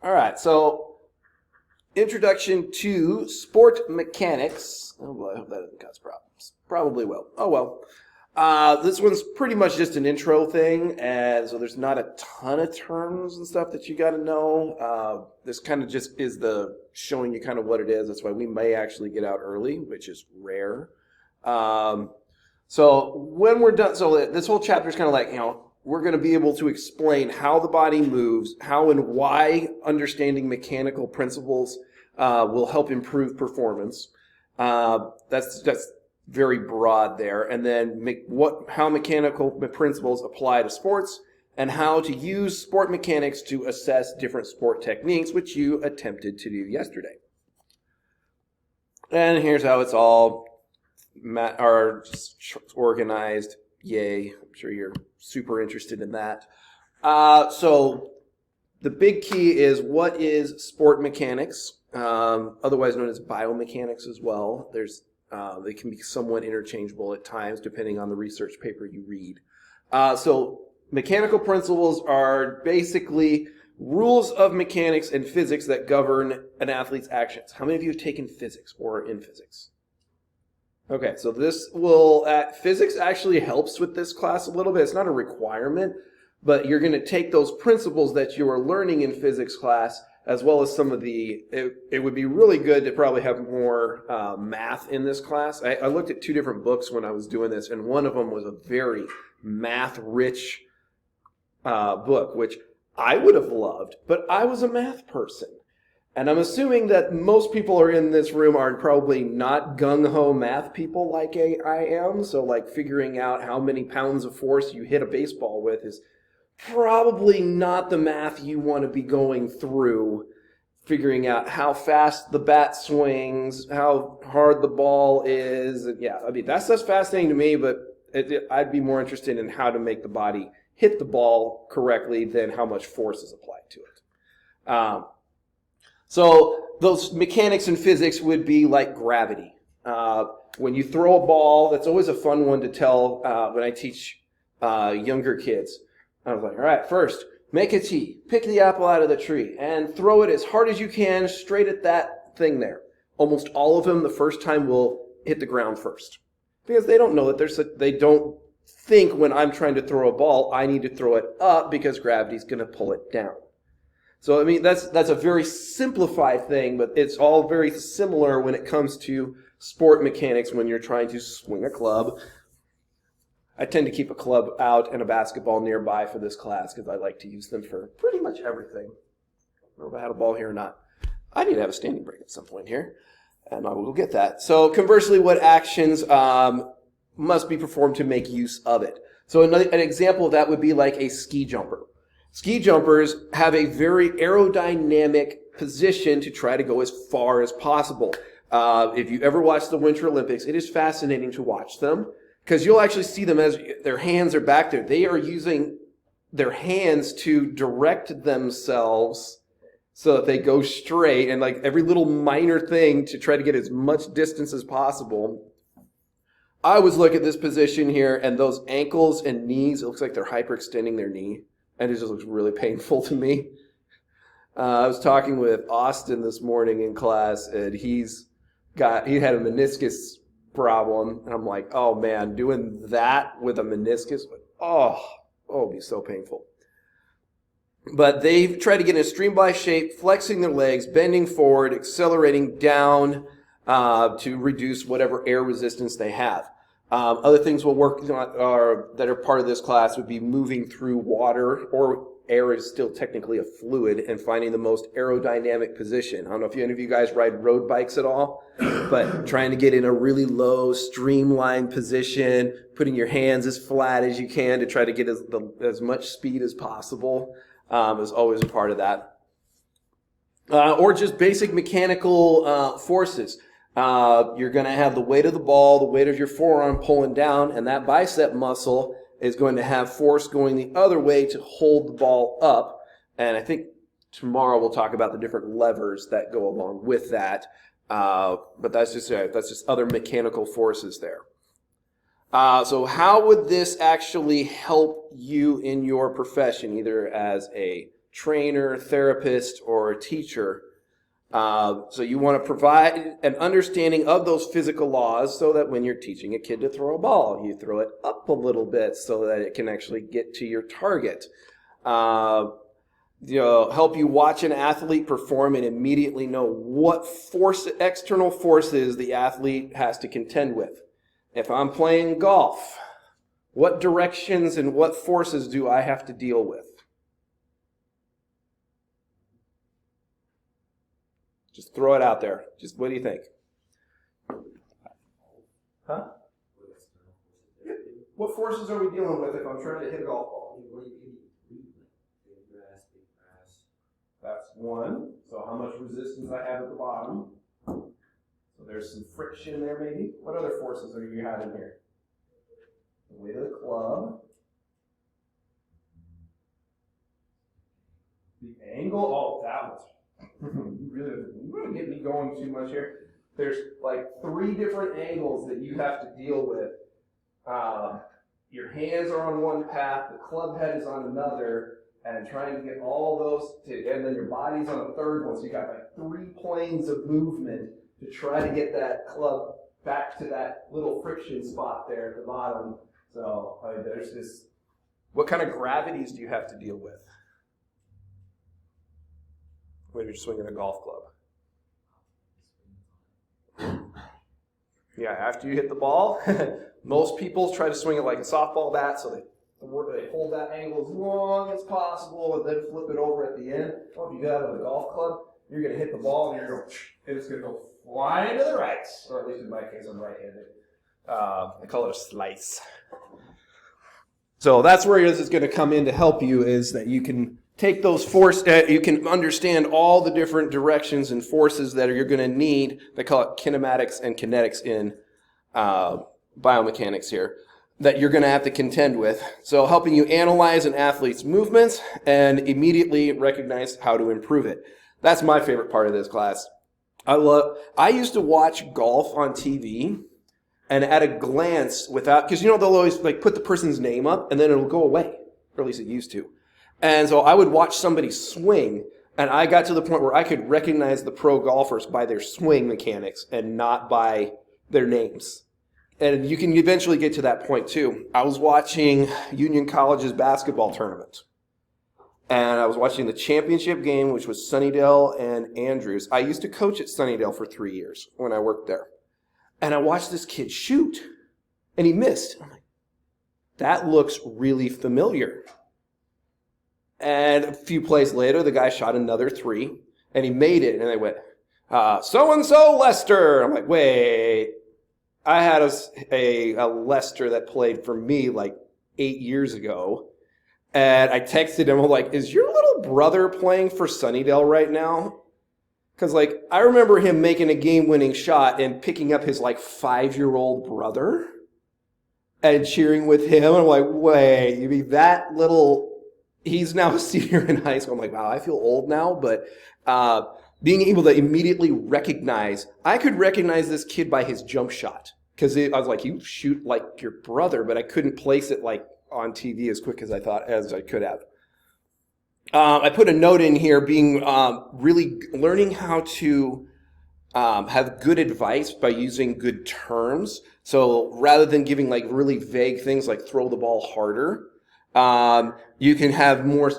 All right, so introduction to sport mechanics. Oh boy, I hope that doesn't cause problems. Probably will. Oh well. This one's pretty much just an intro thing, and so there's not a ton of terms and stuff that you got to know. This kind of just is the showing you kind of what it is. That's why we may actually get out early, which is rare. So when we're done, so this whole chapter is kind of like, we're going to be able to explain how the body moves, how and why understanding mechanical principles will help improve performance. That's very broad there. And then how mechanical principles apply to sports and how to use sport mechanics to assess different sport techniques, which you attempted to do yesterday. And here's how it's all organized. Yay. I'm sure you're super interested in that. So the big key is, what is sport mechanics, otherwise known as biomechanics as well. They can be somewhat interchangeable at times depending on the research paper you read. So mechanical principles are basically rules of mechanics and physics that govern an athlete's actions. How many of you have taken physics or in physics? Okay, so physics actually helps with this class a little bit. It's not a requirement, but you're going to take those principles that you are learning in physics class, as well as some of it would be really good to probably have more math in this class. I looked at two different books when I was doing this, and one of them was a very math-rich book, which I would have loved, but I was a math person. And I'm assuming that most people are in this room are probably not gung-ho math people like I am. So like figuring out how many pounds of force you hit a baseball with is probably not the math you want to be going through. Figuring out how fast the bat swings, how hard the ball is. Yeah, I mean, that's fascinating to me, but I'd be more interested in how to make the body hit the ball correctly than how much force is applied to it. So those mechanics in physics would be like gravity. When you throw a ball, that's always a fun one to tell when I teach younger kids. I was like, all right, first, make a tee, pick the apple out of the tree, and throw it as hard as you can straight at that thing there. Almost all of them the first time will hit the ground first. Because they don't know that they don't think when I'm trying to throw a ball, I need to throw it up because gravity's going to pull it down. So, I mean, that's a very simplified thing, but it's all very similar when it comes to sport mechanics when you're trying to swing a club. I tend to keep a club out and a basketball nearby for this class because I like to use them for pretty much everything. I don't know if I had a ball here or not. I need to have a standing break at some point here, and I will get that. So, conversely, what actions must be performed to make use of it? So, an example of that would be like a ski jumper. Ski jumpers have a very aerodynamic position to try to go as far as possible. If you ever watch the Winter Olympics, it is fascinating to watch them because you'll actually see them as their hands are back there. They are using their hands to direct themselves so that they go straight, and like every little minor thing to try to get as much distance as possible. I always look at this position here, and those ankles and knees, it looks like they're hyperextending their knee. And it just looks really painful to me. I was talking with Austin this morning in class, and he had a meniscus problem. And I'm like, oh man, doing that with a meniscus, it'd be so painful. But they try to get in a streamlined shape, flexing their legs, bending forward, accelerating down to reduce whatever air resistance they have. Other things we'll work on that are part of this class would be moving through water, or air is still technically a fluid, and finding the most aerodynamic position. I don't know if any of you guys ride road bikes at all, but trying to get in a really low, streamlined position, putting your hands as flat as you can to try to get as much speed as possible is always a part of that. Or just basic mechanical forces. You're going to have the weight of the ball, the weight of your forearm pulling down, and that bicep muscle is going to have force going the other way to hold the ball up. And I think tomorrow we'll talk about the different levers that go along with that. But that's just other mechanical forces there. So how would this actually help you in your profession, either as a trainer, therapist, or teacher. So you want to provide an understanding of those physical laws so that when you're teaching a kid to throw a ball, you throw it up a little bit so that it can actually get to your target. Help you watch an athlete perform and immediately know what external forces the athlete has to contend with. If I'm playing golf, what directions and what forces do I have to deal with? Just throw it out there. Just what do you think? Huh? What forces are we dealing with if I'm trying to hit a golf ball? That's one. So how much resistance I have at the bottom. So there's some friction there maybe. What other forces are you having here? The weight of the club. The angle. Oh, that was you're going to get me going too much here. There's like 3 different angles that you have to deal with. Your hands are on one path, the club head is on another, and trying to get all those and then your body's on a third one. So you got like 3 planes of movement to try to get that club back to that little friction spot there at the bottom. So there's this. What kind of gravities do you have to deal with when you're swinging a golf club? Yeah, after you hit the ball, most people try to swing it like a softball bat, so they hold that angle as long as possible and then flip it over at the end. Well, if you do that with a golf club, you're going to hit the ball and it's going to go flying to the right, or at least in my case, I'm right-handed. I call it a slice. So that's where this is going to come in to help you, is that you can take those you can understand all the different directions and forces that you're going to need. They call it kinematics and kinetics in biomechanics here, that you're going to have to contend with. So helping you analyze an athlete's movements and immediately recognize how to improve it. That's my favorite part of this class. I used to watch golf on TV, and at a glance, because they'll always like put the person's name up and then it'll go away, or at least it used to. And so I would watch somebody swing, and I got to the point where I could recognize the pro golfers by their swing mechanics and not by their names. And you can eventually get to that point too. I was watching Union College's basketball tournament, and I was watching the championship game, which was Sunnydale and Andrews. I used to coach at Sunnydale for 3 years when I worked there. And I watched this kid shoot, and he missed. I'm like, that looks really familiar. And a few plays later, the guy shot another 3, and he made it. And they went, so-and-so Lester. I'm like, wait. I had a Lester that played for me like 8 years ago. And I texted him, I'm like, is your little brother playing for Sunnydale right now? Because like, I remember him making a game-winning shot and picking up his like 5-year-old brother and cheering with him. I'm like, wait, you mean that little... He's now a senior in high school. I'm like, wow, I feel old now. But being able to immediately recognize, I could recognize this kid by his jump shot. Because I was like, you shoot like your brother, but I couldn't place it like on TV as quick as I could have. I put a note in here, being really learning how to have good advice by using good terms. So rather than giving like really vague things like throw the ball harder, you can have more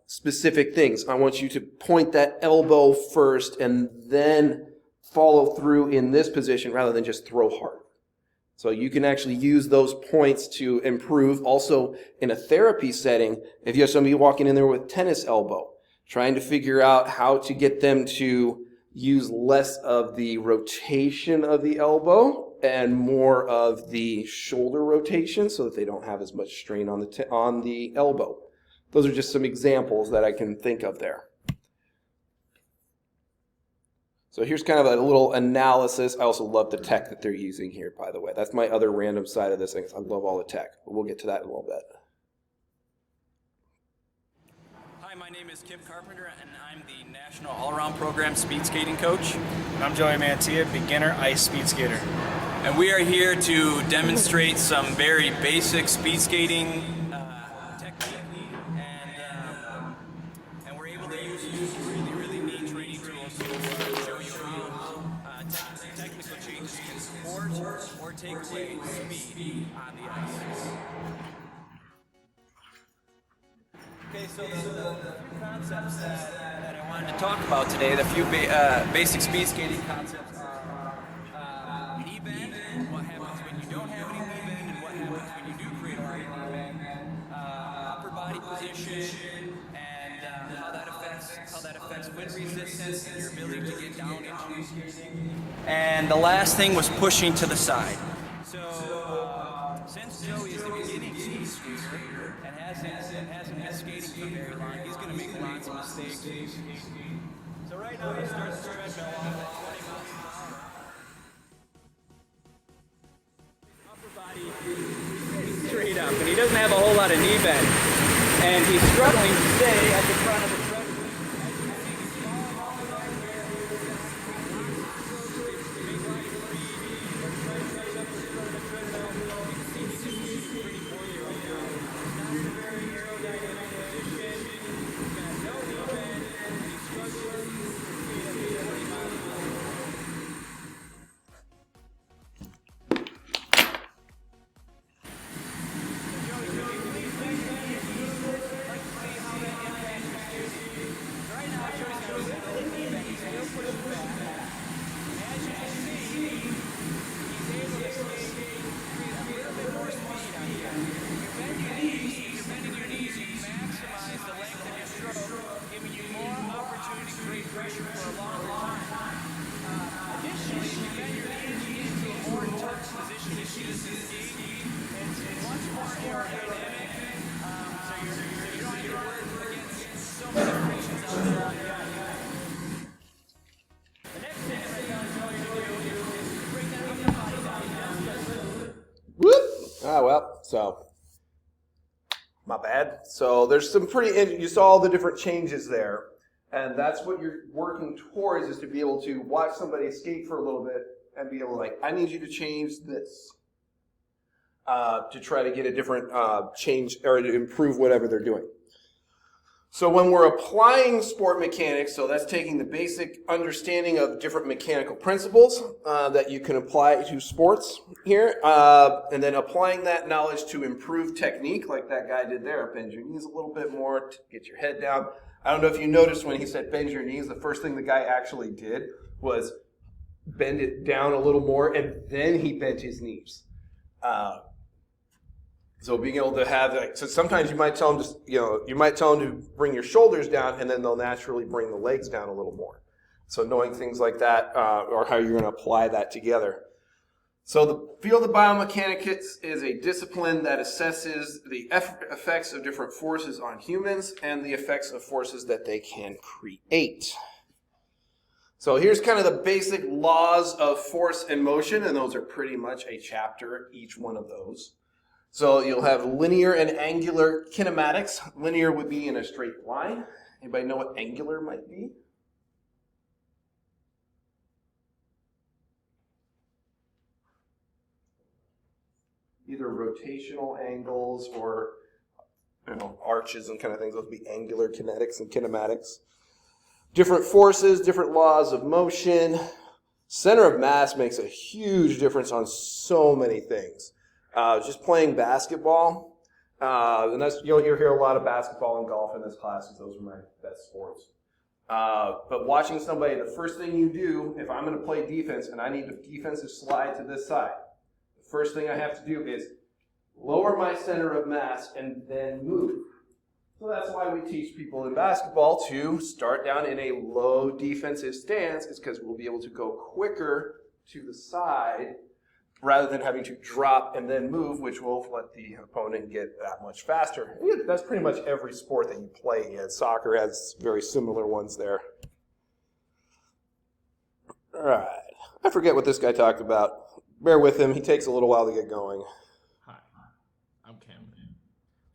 specific things. I want you to point that elbow first and then follow through in this position rather than just throw hard. So you can actually use those points to improve. Also, in a therapy setting, if you have somebody walking in there with tennis elbow, trying to figure out how to get them to use less of the rotation of the elbow and more of the shoulder rotation so that they don't have as much strain on the elbow. Those are just some examples that I can think of there. So here's kind of a little analysis. I also love the tech that they're using here, by the way. That's my other random side of this thing. I love all the tech, but we'll get to that in a little bit. Hi, my name is Kim Carpenter, and I'm the National All-Around Program Speed Skating Coach. And I'm Joey Mantilla, beginner ice speed skater. And we are here to demonstrate some very basic speed skating technique and take away speed on the ice. Okay, so the few concepts that I wanted to talk about today, the few basic speed skating concepts are knee bend, what happens when you don't have any knee bend, and what happens when you do create a lot of knee bend, upper body position, and how that affects wind resistance and your ability to get down into skating. And the last thing was pushing to the side. So since Joey is a beginning speed skater and hasn't been skating for very long, he's going to make lots of mistakes. So right now he starts the treadmill off at 20 miles an hour. Upper body straight up, and he doesn't have a whole lot of knee bend. And he's struggling to stay at the front of the treadmill. So, my bad. So there's some you saw all the different changes there. And that's what you're working towards, is to be able to watch somebody skate for a little bit and be able to I need you to change this. To try to get a different change or to improve whatever they're doing. So when we're applying sport mechanics, so that's taking the basic understanding of different mechanical principles that you can apply to sports here, and then applying that knowledge to improve technique, like that guy did there. Bend your knees a little bit more, to get your head down. I don't know if you noticed when he said bend your knees, the first thing the guy actually did was bend it down a little more, and then he bent his knees. So being able to have, so sometimes you might tell them to bring your shoulders down, and then they'll naturally bring the legs down a little more. So knowing things like that, or how you're going to apply that together. So the field of biomechanics is a discipline that assesses the effects of different forces on humans and the effects of forces that they can create. So here's kind of the basic laws of force and motion, and those are pretty much a chapter, each one of those. So you'll have linear and angular kinematics. Linear would be in a straight line. Anybody know what angular might be? Either rotational angles or arches and kind of things. Those would be angular kinetics and kinematics. Different forces, different laws of motion. Center of mass makes a huge difference on so many things. Just playing basketball, and you'll hear a lot of basketball and golf in this class, because those are my best sports. But watching somebody, the first thing you do, if I'm going to play defense and I need the defensive slide to this side, the first thing I have to do is lower my center of mass and then move. So that's why we teach people in basketball to start down in a low defensive stance, is because we'll be able to go quicker to the side rather than having to drop and then move, which will let the opponent get that much faster. Yeah, that's pretty much every sport that you play in. Soccer has very similar ones there. All right. I forget what this guy talked about. Bear with him. He takes a little while to get going. Hi, I'm Cameron,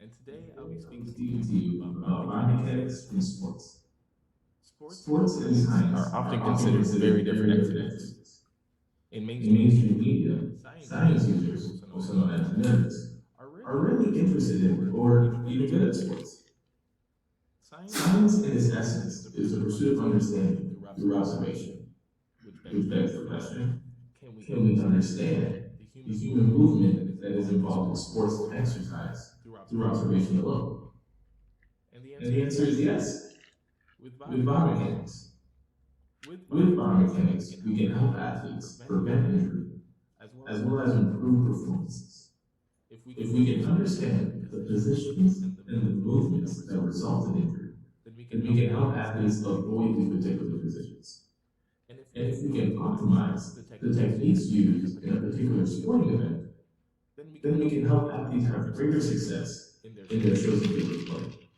and today I'll be speaking to you about biomechanics in sports. Sports and science are often considered very different activities. In mainstream media, science users, also known as nerds, are really interested in or even good at sports. Science, in its essence, is the pursuit of understanding through observation, which begs the question, can we understand the human movement that is involved in sports and exercise through observation alone? And the answer is yes. With biomechanics. With biomechanics, we can help athletes prevent injury as well as improve performances. If we can understand the positions and the movements that result in injury, then we can help athletes avoid these particular positions. And if we can optimize the techniques used in a particular sporting event, then we can help athletes have greater success in their chosen field of play.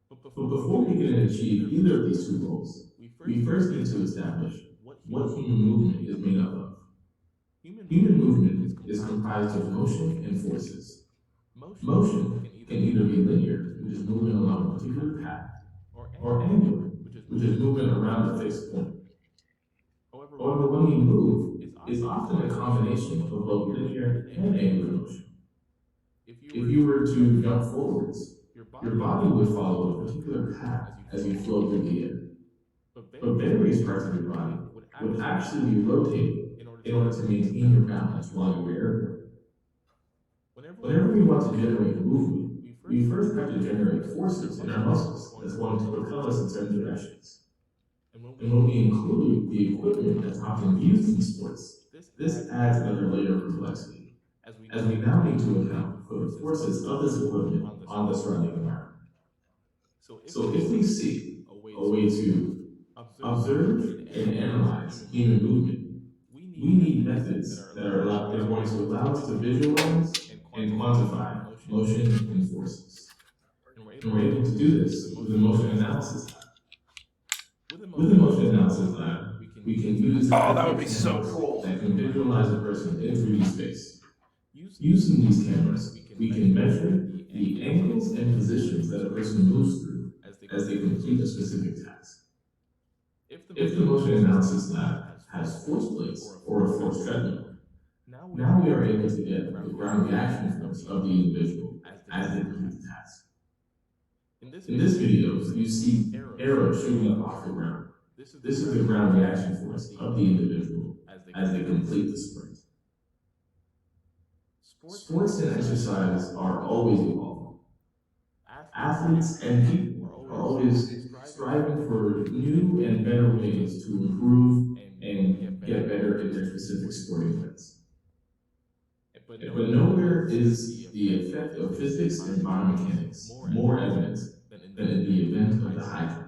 But before we can achieve either of these two goals, we first need to establish what human movement is made up of. Human movement is comprised of motion and forces. Motion can either be linear, which is moving along a particular path, or angular, which is moving around a fixed point. However, when we move, it's often a combination of both linear and angular motion. If you were to jump forwards, your body would follow a particular path as you flow through the air. But various parts of your body would actually be rotating in order to maintain your balance while you were airborne. Whenever we want to generate movement, we first have to generate forces in our muscles that's going to propel us in certain directions. And when we include the equipment that's often used in sports, this adds another layer of complexity, as we now need to account for the forces of this equipment on the surrounding environment. So if we see a way to observe and analyze human movement, we need methods that are going to allow us to visualize and quantify motion and forces. And we're able to do this with the motion analysis lab. With the motion analysis lab, we can use that would be so cool. that can visualize a person in 3D space. Using these cameras, we can measure the angles and positions that a person moves through as they complete a specific task. If the motion analysis lab has force plates or a force treadmill, now we are able to get the ground reaction force of the individual as they complete the task. In this video, you see arrows shooting up off the ground. This is the ground reaction force of the individual as they complete the sprint. Sports and exercise are always evolving. Athletes and people are always striving for new and better ways to improve and get better in their specific sporting events. But nowhere is the effect of physics and biomechanics more evident than in the event of the high jump.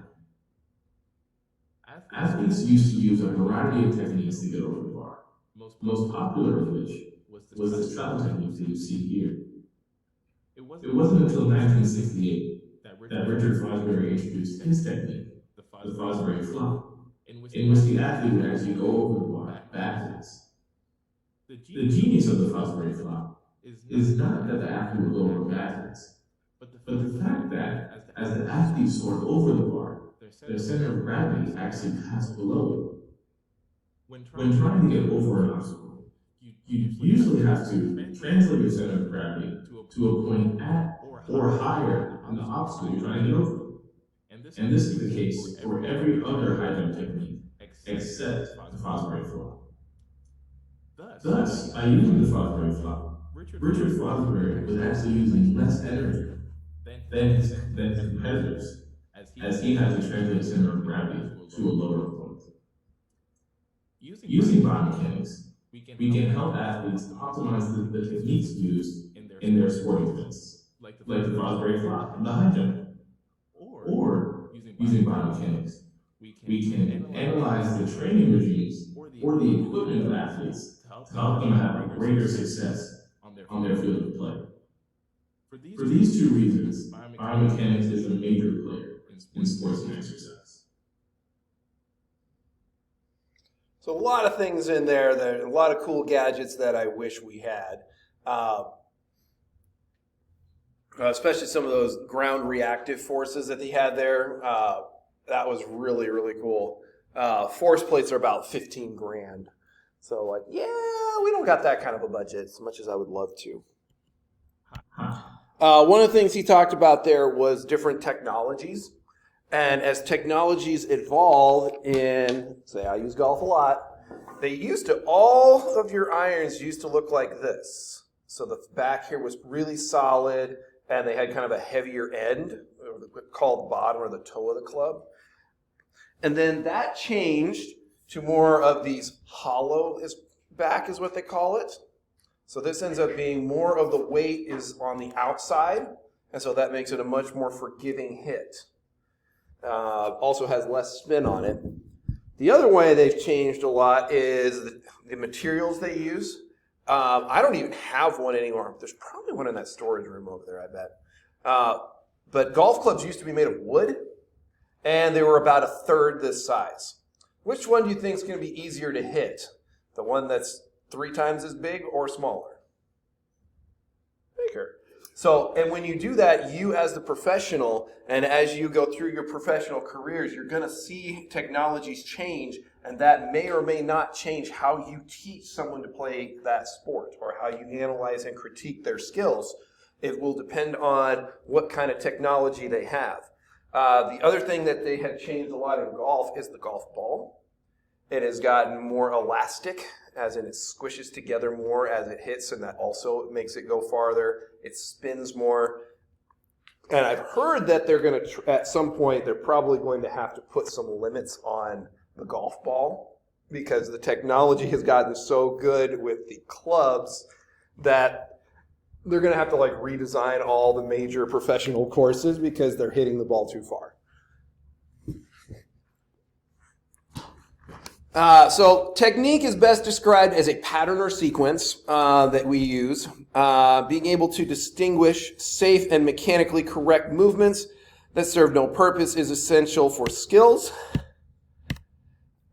Athletes used to use a variety of techniques to get over the bar, most popular of which was the straddle technique that you see here. It wasn't until 1968 that Richard Fosbury introduced his technique, the Fosbury flop, in which the athlete would actually go over the bar backwards. The genius of the Fosbury flop is not that the athlete would go over backwards, but the fact that as the athlete soared over the bar, their center of gravity actually passed below it. When trying to get over an obstacle, you usually have to translate your center of gravity to a point at or higher than the obstacle you're trying to get over. And this is the case for every other high jump technique except the Fosbury flop. Thus, by using the Fosbury flop, Richard Fosbury was actually using less energy than his competitors, as he had to translate his center of gravity to a lower point. Using biomechanics, we can help athletes optimize the techniques used in their sporting events, like the Fosbury flop and the high jump. Or, using biomechanics, we can analyze the training regimes or the equipment of athletes to help them have a greater success on their field of play. For these two reasons, biomechanics is a major player in sports and exercise. So a lot of things in there, a lot of cool gadgets that I wish we had. Especially some of those ground reactive forces that he had there. That was really, really cool. Force plates are about 15 grand. So like, yeah, we don't got that kind of a budget as much as I would love to. One of the things he talked about there was different technologies. And as technologies evolve in, say I use golf a lot, all of your irons used to look like this. So the back here was really solid, and they had kind of a heavier end, called bottom or the toe of the club. And then that changed to more of these hollow back is what they call it. So this ends up being more of the weight is on the outside, and so that makes it a much more forgiving hit. Also has less spin on it. The other way they've changed a lot is the materials they use. I don't even have one anymore. There's probably one in that storage room over there, I bet. But golf clubs used to be made of wood, and they were about a third this size. Which one do you think is going to be easier to hit? The one that's 3 times as big or smaller? Bigger. So, and when you do that, you as the professional, and as you go through your professional careers, you're going to see technologies change, and that may or may not change how you teach someone to play that sport or how you analyze and critique their skills. It will depend on what kind of technology they have. The other thing that they have changed a lot in golf is the golf ball. It has gotten more elastic, as in it squishes together more as it hits, and that also makes it go farther. It spins more. And I've heard that they're going to, at some point, they're probably going to have to put some limits on the golf ball because the technology has gotten so good with the clubs that they're going to have to like redesign all the major professional courses because they're hitting the ball too far. So technique is best described as a pattern or sequence that we use. Being able to distinguish safe and mechanically correct movements that serve no purpose is essential for skills.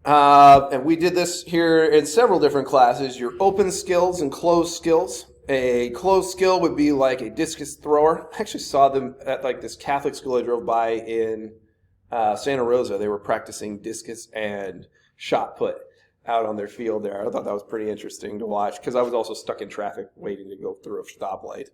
And we did this here in several different classes. Your open skills and closed skills. A closed skill would be like a discus thrower. I actually saw them at like this Catholic school I drove by in Santa Rosa. They were practicing discus and shot put out on their field there. I thought that was pretty interesting to watch because I was also stuck in traffic waiting to go through a stoplight.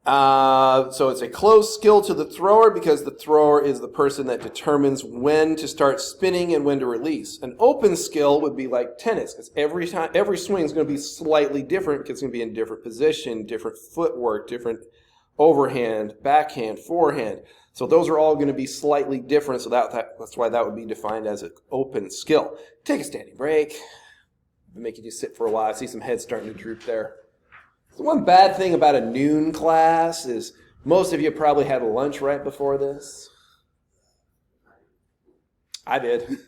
So it's a closed skill to the thrower because the thrower is the person that determines when to start spinning and when to release. An open skill would be like tennis because every swing is going to be slightly different because it's going to be in different position, different footwork, different overhand, backhand, forehand. So those are all going to be slightly different, so that's why that would be defined as an open skill. Take a standing break. I'm making you sit for a while. I see some heads starting to droop there. The one bad thing about a noon class is most of you probably had lunch right before this. I did.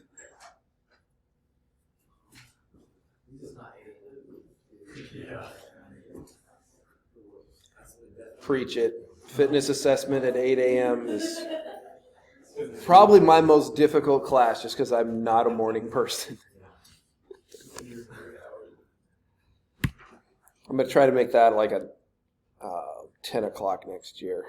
Preach it. Fitness assessment at 8 a.m. is probably my most difficult class just because I'm not a morning person. I'm going to try to make that like a 10 o'clock next year.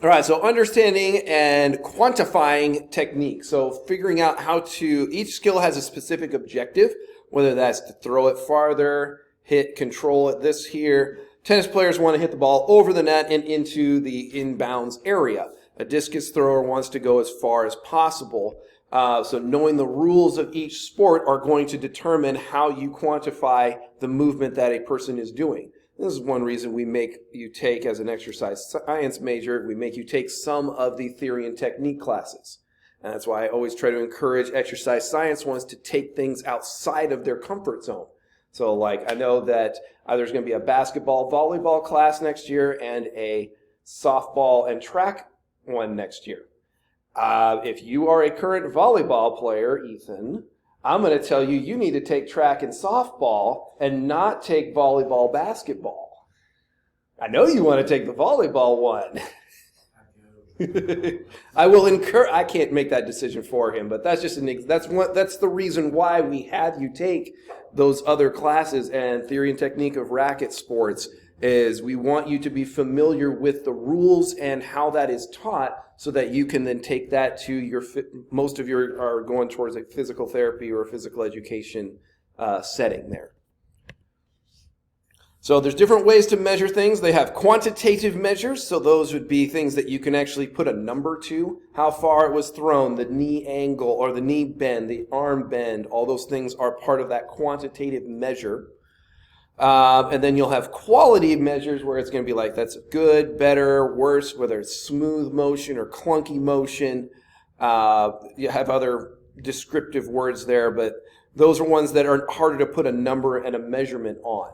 All right, so understanding and quantifying technique. So figuring out how to, each skill has a specific objective, whether that's to throw it farther, hit, control it, this here. Tennis players want to hit the ball over the net and into the inbounds area. A discus thrower wants to go as far as possible. So knowing the rules of each sport are going to determine how you quantify the movement that a person is doing. This is one reason we make you take, as an exercise science major, we make you take some of the theory and technique classes. And that's why I always try to encourage exercise science ones to take things outside of their comfort zone. So like I know that there's going to be a basketball, volleyball class next year and a softball and track one next year. If you are a current volleyball player, Ethan, I'm going to tell you you need to take track and softball and not take volleyball, basketball. I know you want to take the volleyball one. I can't make that decision for him, but that's just that's the reason why we had you take those other classes and theory and technique of racket sports is we want you to be familiar with the rules and how that is taught so that you can then take that to your, most of your are going towards a physical therapy or a physical education setting there. So there's different ways to measure things. They have quantitative measures, so those would be things that you can actually put a number to, how far it was thrown, the knee angle or the knee bend, the arm bend, all those things are part of that quantitative measure. And then you'll have quality measures where it's going to be like that's good, better, worse, whether it's smooth motion or clunky motion. You have other descriptive words there, but those are ones that are harder to put a number and a measurement on.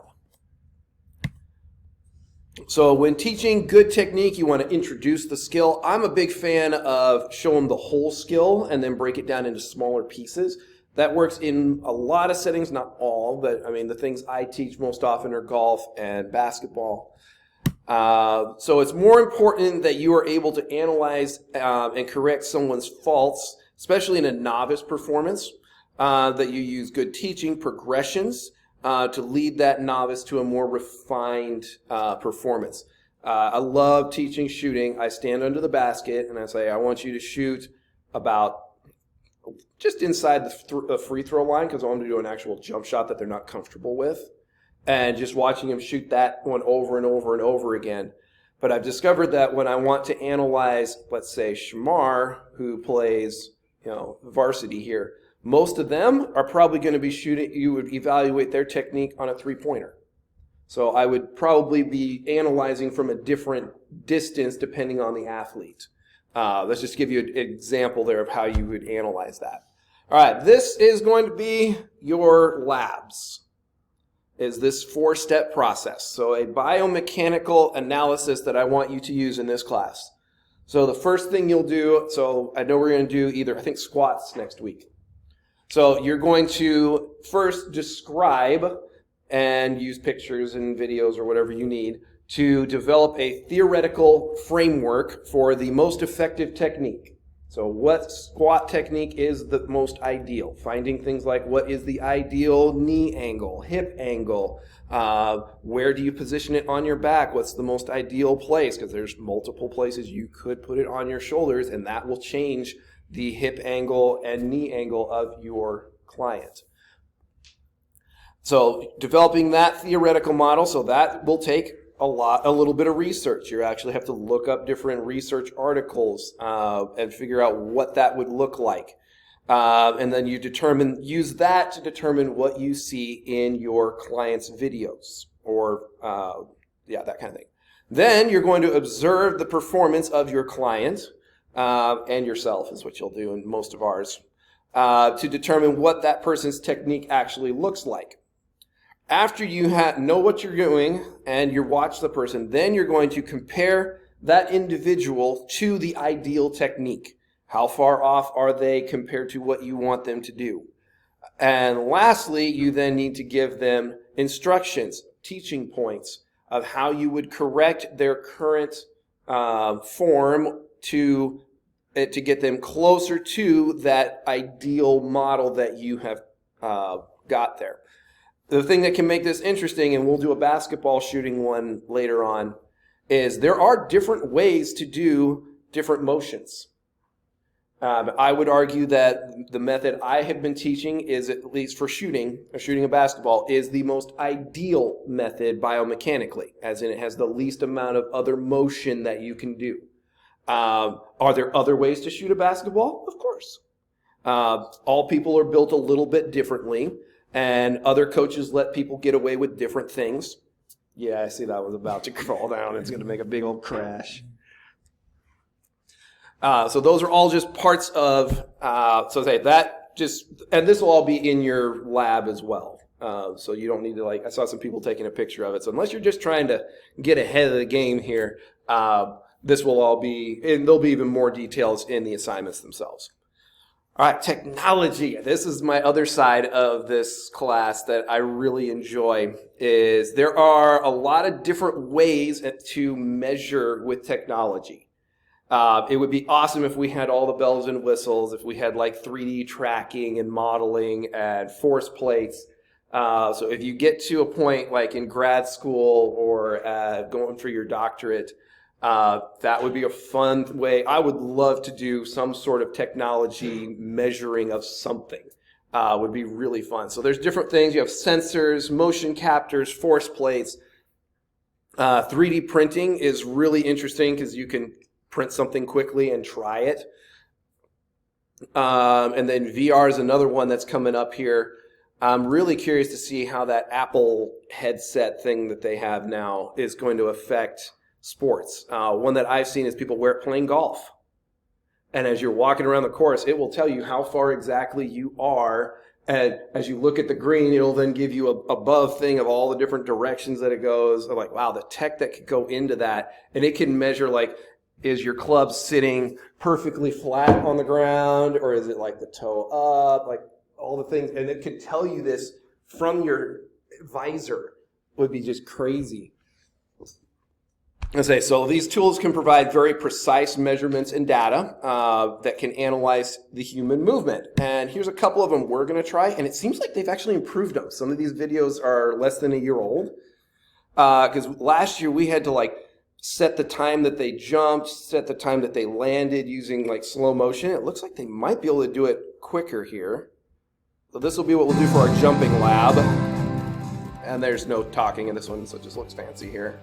So when teaching good technique, you want to introduce the skill. I'm a big fan of showing the whole skill and then break it down into smaller pieces. That works in a lot of settings, not all, but I mean the things I teach most often are golf and basketball. So it's more important that you are able to analyze and correct someone's faults, especially in a novice performance, that you use good teaching progressions to lead that novice to a more refined performance. I love teaching shooting. I stand under the basket and I say, I want you to shoot about just inside the free throw line because I want them to do an actual jump shot that they're not comfortable with. And just watching them shoot that one over and over and over again. But I've discovered that when I want to analyze, let's say, Shamar, who plays, varsity here, most of them are probably going to be shooting, you would evaluate their technique on a three-pointer. So I would probably be analyzing from a different distance depending on the athlete. Let's just give you an example there of how you would analyze that. All right, this is going to be your labs. Is this four-step process. So a biomechanical analysis that I want you to use in this class. So the first thing you'll do, so I know we're going to do either, I think squats next week. So you're going to first describe and use pictures and videos or whatever you need to develop a theoretical framework for the most effective technique. So what squat technique is the most ideal? Finding things like what is the ideal knee angle, hip angle, where do you position it on your back? What's the most ideal place? Because there's multiple places you could put it on your shoulders and that will change the hip angle and knee angle of your client. So developing that theoretical model, so that will take a little bit of research. You actually have to look up different research articles and figure out what that would look like. And then you use that to determine what you see in your client's videos or that kind of thing. Then you're going to observe the performance of your client and yourself is what you'll do in most of ours to determine what that person's technique actually looks like. After you know what you're doing and you watch the person, then you're going to compare that individual to the ideal technique. How far off are they compared to what you want them to do? And lastly, you then need to give them instructions, teaching points of how you would correct their current form to get them closer to that ideal model that you have got there. The thing that can make this interesting, and we'll do a basketball shooting one later on, is there are different ways to do different motions. I would argue that the method I have been teaching is, at least for shooting a basketball, is the most ideal method biomechanically, as in it has the least amount of other motion that you can do. Are there other ways to shoot a basketball? Of course. All people are built a little bit differently. And other coaches let people get away with different things. Yeah, I see that was about to fall down. It's going to make a big old crash. So those are all just parts of, and this will all be in your lab as well. So you don't need to I saw some people taking a picture of it. So unless you're just trying to get ahead of the game here, this will all be, and there'll be even more details in the assignments themselves. All right, technology. This is my other side of this class that I really enjoy. Is there are a lot of different ways to measure with technology. It would be awesome if we had all the bells and whistles, if we had 3D tracking and modeling and force plates. So if you get to a point like in grad school or going for your doctorate, that would be a fun way. I would love to do some sort of technology measuring of something. Would be really fun. So there's different things. You have sensors, motion captors, force plates. 3D printing is really interesting because you can print something quickly and try it. And then VR is another one that's coming up here. I'm really curious to see how that Apple headset thing that they have now is going to affect sports. One that I've seen is people wear it playing golf. And as you're walking around the course, it will tell you how far exactly you are. And as you look at the green, it'll then give you a above thing of all the different directions that it goes. I'm like, wow, the tech that could go into that. And it can measure, like, is your club sitting perfectly flat on the ground, or is it like the toe up, like all the things. And it could tell you this from your visor. Would be just crazy. So these tools can provide very precise measurements and data that can analyze the human movement. And here's a couple of them we're going to try, and it seems like they've actually improved them. Some of these videos are less than a year old. Because last year we had to like set the time that they jumped, set the time that they landed using like slow motion. It looks like they might be able to do it quicker here. So this will be what we'll do for our jumping lab. And there's no talking in this one, so it just looks fancy here.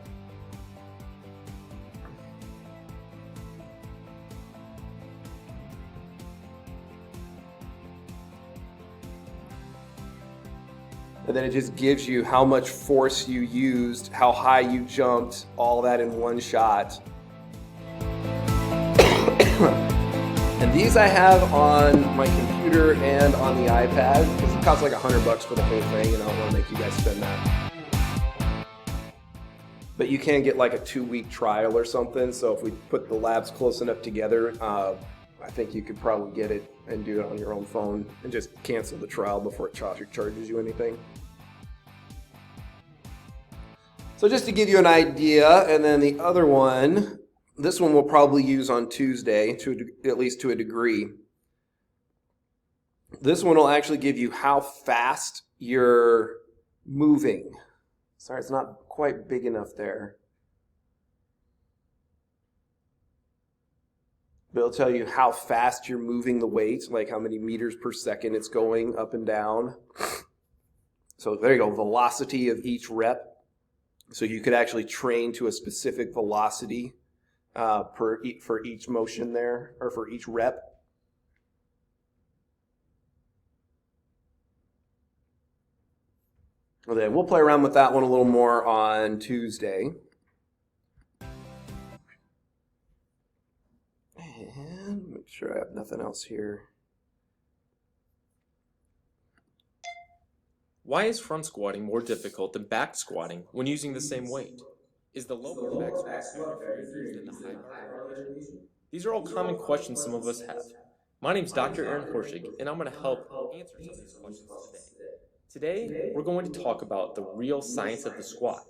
And then it just gives you how much force you used, how high you jumped, all that in one shot. And these I have on my computer and on the iPad, because it costs like $100 for the whole thing, and I don't want to make you guys spend that. But you can get like a 2-week trial or something, so if we put the labs close enough together, I think you could probably get it and do it on your own phone and just cancel the trial before it charges you anything. So just to give you an idea, and then the other one, this one we'll probably use on Tuesday, at least to a degree. This one will actually give you how fast you're moving. Sorry, it's not quite big enough there. But it'll tell you how fast you're moving the weight, like how many meters per second it's going up and down. So there you go, velocity of each rep. So you could actually train to a specific velocity for each motion there, or for each rep. Well, then we'll play around with that one a little more on Tuesday. And make sure I have nothing else here. Why is front squatting more difficult than back squatting when using the same weight? Is the low bar back squat better for your knees than the high bar variation? These are all common questions some of us have. My name is Dr. Aaron Horschig, and I'm going to help answer some of these questions today. Today, we're going to talk about the real science of the squat.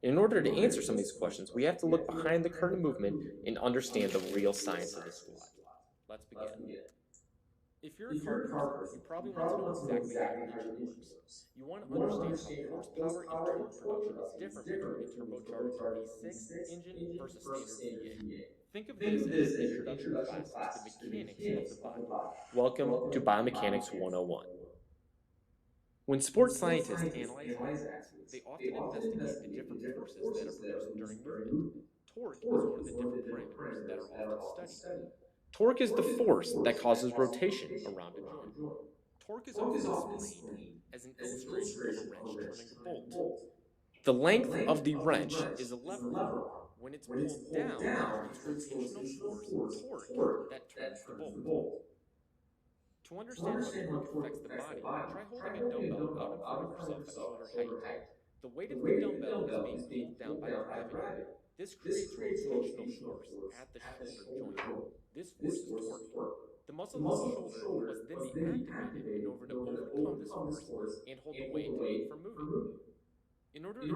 In order to answer some of these questions, we have to look behind the curtain movement and understand the real science of the squat. Let's begin. If you're a car person, you probably want to know exactly how your engine works. You want to understand how horsepower and torque production is different between a turbocharged V6 engine versus standard V8. Think of this as an introduction class to the mechanics of the body. Welcome to Biomechanics 101. When sports scientists analyze accidents, they often investigate the different forces that are produced during movement. Torque is one of the different parameters that are often studied. Torque is the force that causes rotation around a joint. Torque is often explained as an illustration of a wrench turning a bolt. The length of the wrench is a lever arm. When it's pulled down, it creates rotational force, torque, that turns the bolt. To understand how torque affects the body, try holding a dumbbell out in front of yourself at shoulder height. The weight of the dumbbell is being pulled down by gravity. This creates rotational force at the shoulder joint. This force is torque. The muscle of the shoulder must then be activated in order to overcome this force and hold the weight from moving. In order to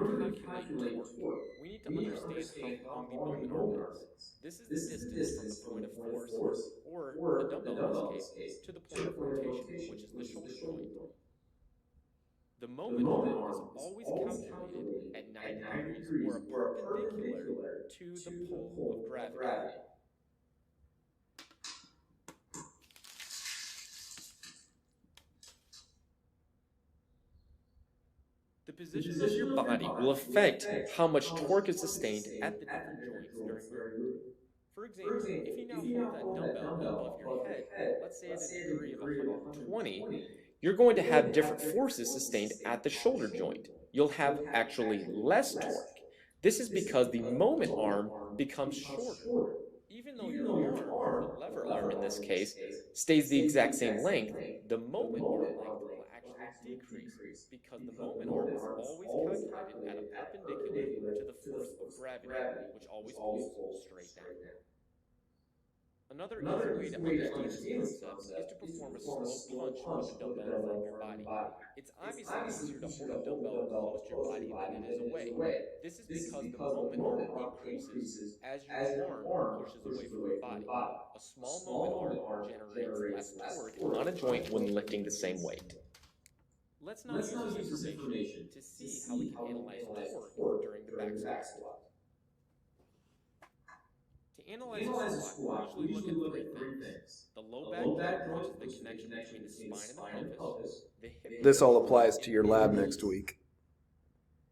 calculate torque, we need to understand how long the moment arm is. This is the distance from the point of force, or the dumbbell in this case, to the point of rotation, which is the shoulder joint. The moment arm is always calculated at 90 degrees or perpendicular to the pole of gravity. The position of your body will affect how much torque is sustained at the different joints during movement. For example, if you now hold that dumbbell above your head, let's say at a degree of 120, you're going to have different forces sustained at the shoulder joint. You'll have actually less torque. This is because the moment arm becomes shorter. Even though your arm, the lever arm in this case, stays the exact same length, the moment arm length will actually decrease because the moment arm is always calculated at a perpendicular to the force of gravity, which always pulls straight down. Another easy way to understand this concept is to perform a slow punch with a dumbbell in front of your body. It's obviously easier to hold a dumbbell close to your body than it is away. This is because the moment arm increases as your arm pushes away from your body. A small moment arm generates less torque on a joint when lifting the same weight. Let's now use this information to see how we can analyze torque during the back squat. To analyze a squat, we usually look at three things. The low back torque, which is the connection between the spine and the pelvis. The hip. This all applies to your lab next week.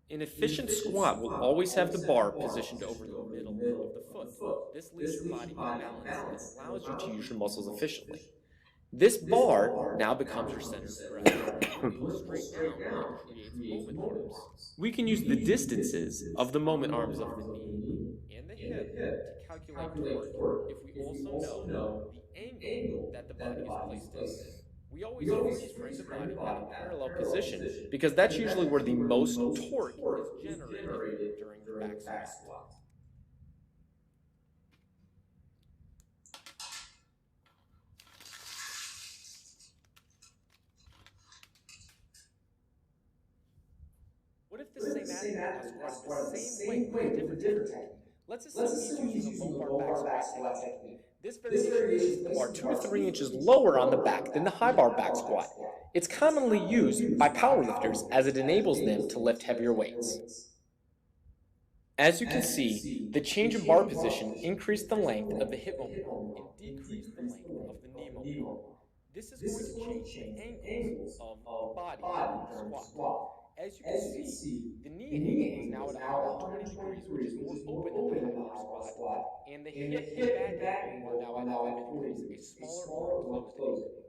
An efficient squat will always have the bar positioned over the middle of the foot. This leaves your body in balance and allows you to use your muscles efficiently. This bar now becomes your center of gravity. Pull straight down and creates moment arms. We can use the distances of the moment arms of the knee and the hip to calculate torque if we also know the angle that the body is placed in. We always freeze frame the body at a parallel position because that's usually where the most torque is generated during the back squat. What if the same athlete has squatted the same weight with a different technique? Let's assume he's using a low bar back squat technique. This variation places the bar 2 to 3 inches lower on the back than the high bar back squat. It's commonly used by powerlifters as it enables them to lift heavier weights. As you can see, the change in bar position increased the length of the hip moment and decreased the length of the knee moment. This is going to change the angles of the body during the squat. As you can see, the knee angle is now at 120 degrees, which is more open than the high bar squat, and the hip and back angle are now at 40 degrees, a smaller, more closed angle.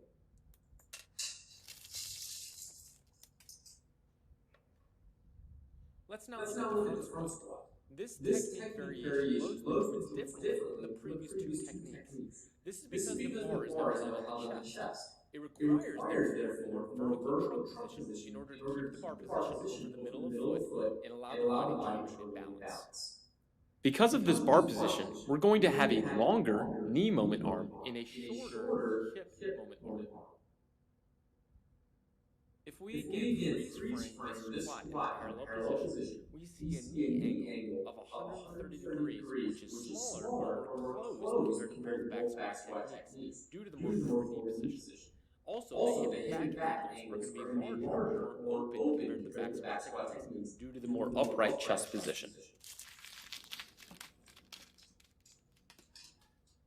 Let's now look at the front squat. This technique variation loads the movements differently than the previous two techniques. This is because the bar is now held on the chest. It requires, therefore, vertical trunk position in order to keep the bar positioned over the middle of the foot and allow the body to remain in balance. Because of this bar position, we're going to have a longer knee moment arm and a shorter hip moment arm. If we again freeze frame this squat in a parallel position, we see a knee angle of 130 degrees, which is smaller or closed compared to back squat techniques due to the more forward knee position. Also, the hip and back angles are going to be larger or open compared to the back squat techniques due to the more upright chest position.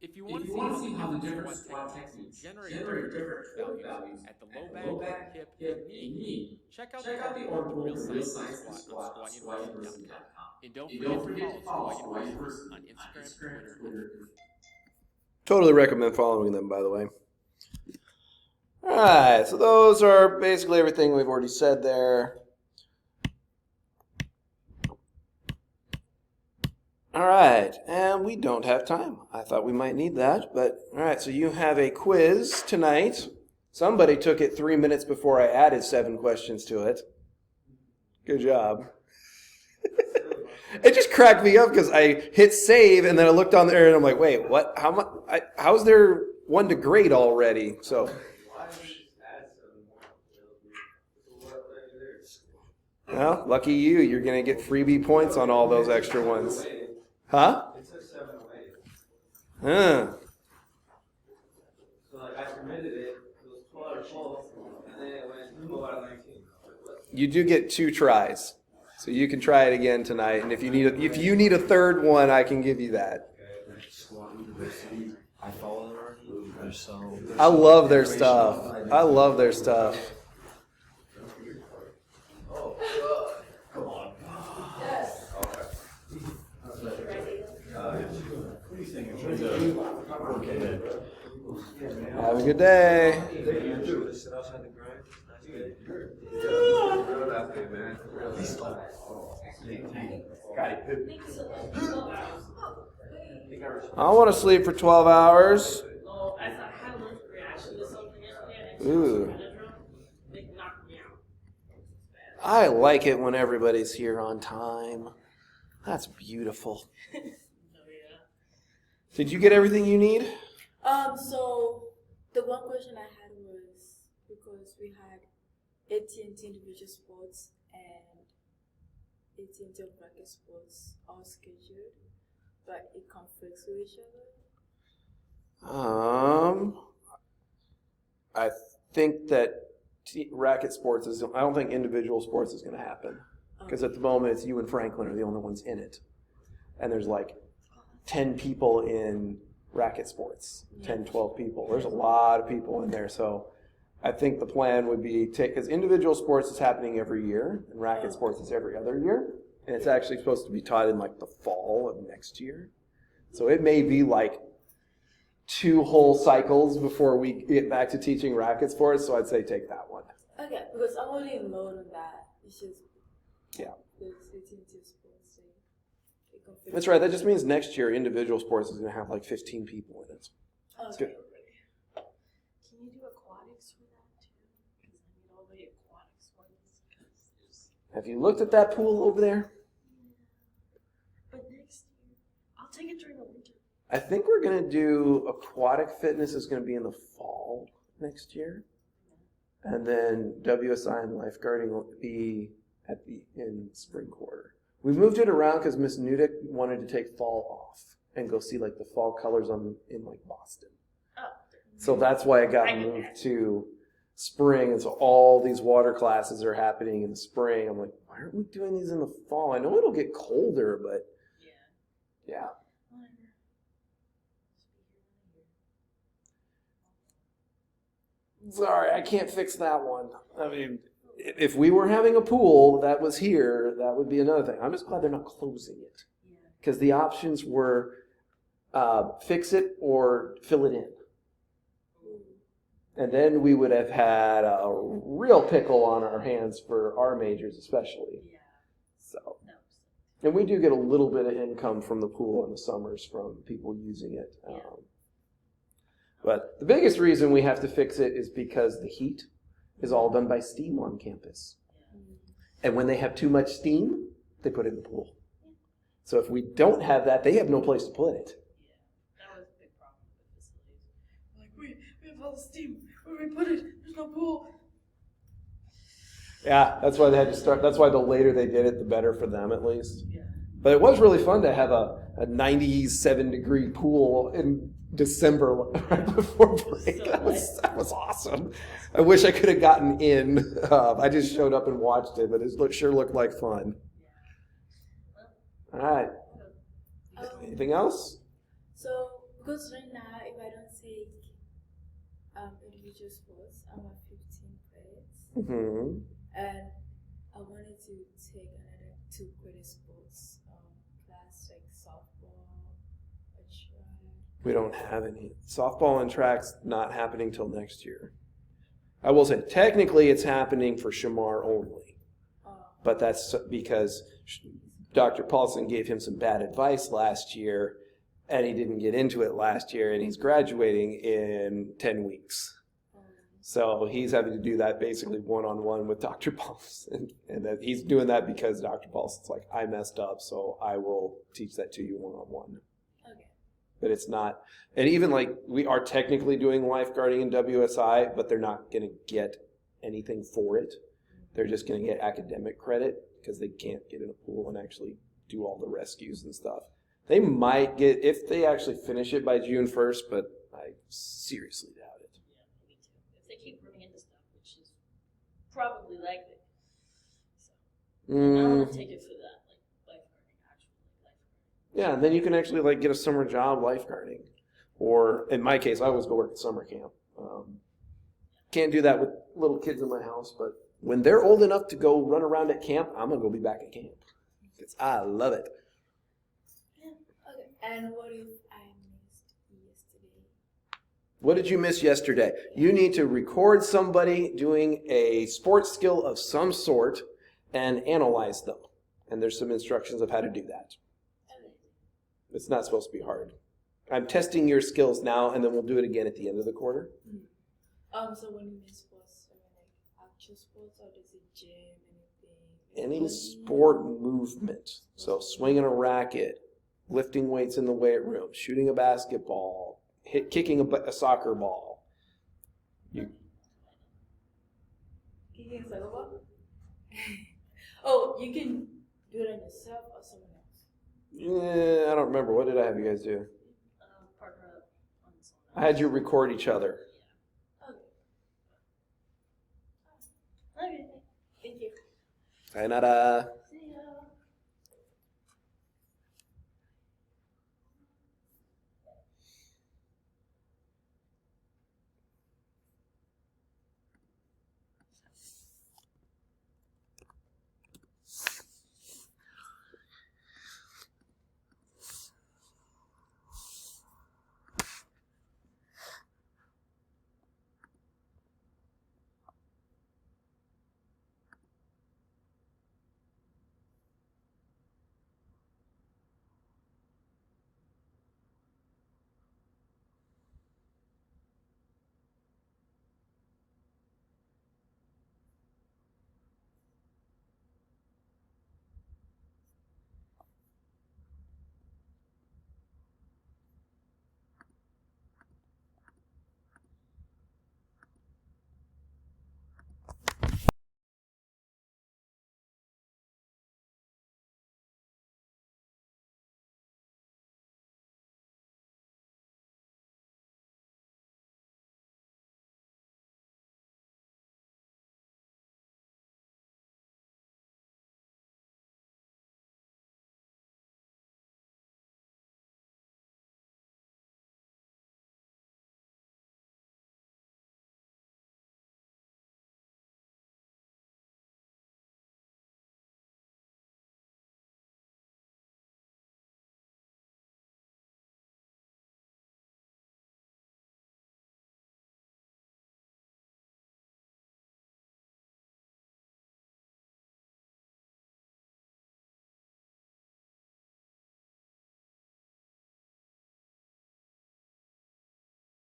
If you want to see how the different squat techniques generate different values at the low back, hip, and knee, check out the article on the Real Science of Squat on SquatUniversity.com. And don't forget to follow Squat University on Instagram, Twitter, and Totally recommend following them, by the way. All right, so those are basically everything we've already said there. All right, and we don't have time. I thought we might need that, but all right, so you have a quiz tonight. Somebody took it 3 minutes before I added 7 questions to it. Good job. It just cracked me up because I hit save and then I looked on there and I'm like, wait, what? How's there one to grade already? So. Well, lucky you. You're going to get freebie points on all those extra ones. Huh? It says 7 away. Huh. So like I submitted it, it was 12 or 12, and then it went 12 out of 19. You do get 2 tries. So you can try it again tonight, and if you need a third one, I can give you that. I follow them. They're so. I love their stuff. I love their stuff. Oh, Have a good day. I want to sleep for 12 hours. Ooh. I like it when everybody's here on time. That's beautiful. Did you get everything you need? So the one question I had was because we had AT&T individual sports and AT&T bracket sports all scheduled, but it conflicts with each other. I think that racket sports is. I don't think individual sports is going to happen because at the moment it's you and Franklin are the only ones in it, and there's like 10 people in racket sports, 10, 12 people. There's a lot of people in there, so I think the plan would be because individual sports is happening every year and racket sports is every other year, and it's actually supposed to be taught in like the fall of next year. So it may be like 2 whole cycles before we get back to teaching racket sports, so I'd say take that one. Okay, because I'm already enrolled in that. It's just there's AT&T sports. That's right. That just means next year individual sports is going to have like 15 people in it. That's good. Can you do aquatics for that too? Because I need all the aquatics ones. Have you looked at that pool over there? But next year, I'll take it during the winter. I think we're going to do aquatic fitness is going to be in the fall next year. And then WSI and lifeguarding will be in spring quarter. We moved it around because Miss Nudek wanted to take fall off and go see like the fall colors in like Boston. Oh. So that's why it got moved to spring. And so all these water classes are happening in the spring. I'm like, why aren't we doing these in the fall? I know it'll get colder, but yeah. Sorry, I can't fix that one. I mean, if we were having a pool that was here, that would be another thing. I'm just glad they're not closing it. Because the options were fix it or fill it in. And then we would have had a real pickle on our hands for our majors especially. So, and we do get a little bit of income from the pool in the summers from people using it. But the biggest reason we have to fix it is because the heat is all done by steam on campus. And when they have too much steam, they put it in the pool. So if we don't have that, they have no place to put it. That was a big problem with facilities. Like, we have all the steam. Where do we put it? There's no pool. Yeah, that's why they had to start. That's why the later they did it, the better for them at least. But it was really fun to have a 97-degree pool in December right before break. That was awesome. I wish I could have gotten in. I just showed up and watched it, but it sure looked like fun. All right. Anything else? So, because right now, if I don't take individual sports, I'm at 15 credits. Mm-hmm. And I wanted to take another 2 credit sports class, like softball or track. We don't have any. Softball and track's not happening till next year. I will say, technically, it's happening for Shamar only. But that's because Dr. Paulson gave him some bad advice last year, and he didn't get into it last year, and he's graduating in 10 weeks. So he's having to do that basically one-on-one with Dr. Paulson. And that he's doing that because Dr. Paulson's like, I messed up, so I will teach that to you one-on-one. Okay. But it's not, and even like we are technically doing lifeguarding in WSI, but they're not going to get anything for it. They're just going to get academic credit because they can't get in a pool and actually do all the rescues and stuff. They might get, if they actually finish it by June 1st, but I seriously doubt it. Yeah, me too. If they keep running into stuff, which is probably likely. So, I want to take it for that, like lifeguarding, actually lifeguarding. Yeah, then you can actually like get a summer job lifeguarding. Or in my case, I always go work at summer camp. Can't do that with little kids in my house, but when they're old enough to go run around at camp, I'm going to go be back at camp. Because I love it. Yeah, okay. And what if I missed yesterday? What did you miss yesterday? You need to record somebody doing a sports skill of some sort and analyze them. And there's some instructions of how to do that. It's not supposed to be hard. I'm testing your skills now, and then we'll do it again at the end of the quarter. So when you mean sports, like actual sports, or does it gym, anything? Any sport movement. So swinging a racket, lifting weights in the weight room, shooting a basketball, kicking a soccer ball. Kicking a soccer ball? Oh, you can do it on yourself or someone else? Yeah, I don't remember. What did I have you guys do? Partner up on someone else. I had you record each other. Okay. Okay, thank you. Sayonara.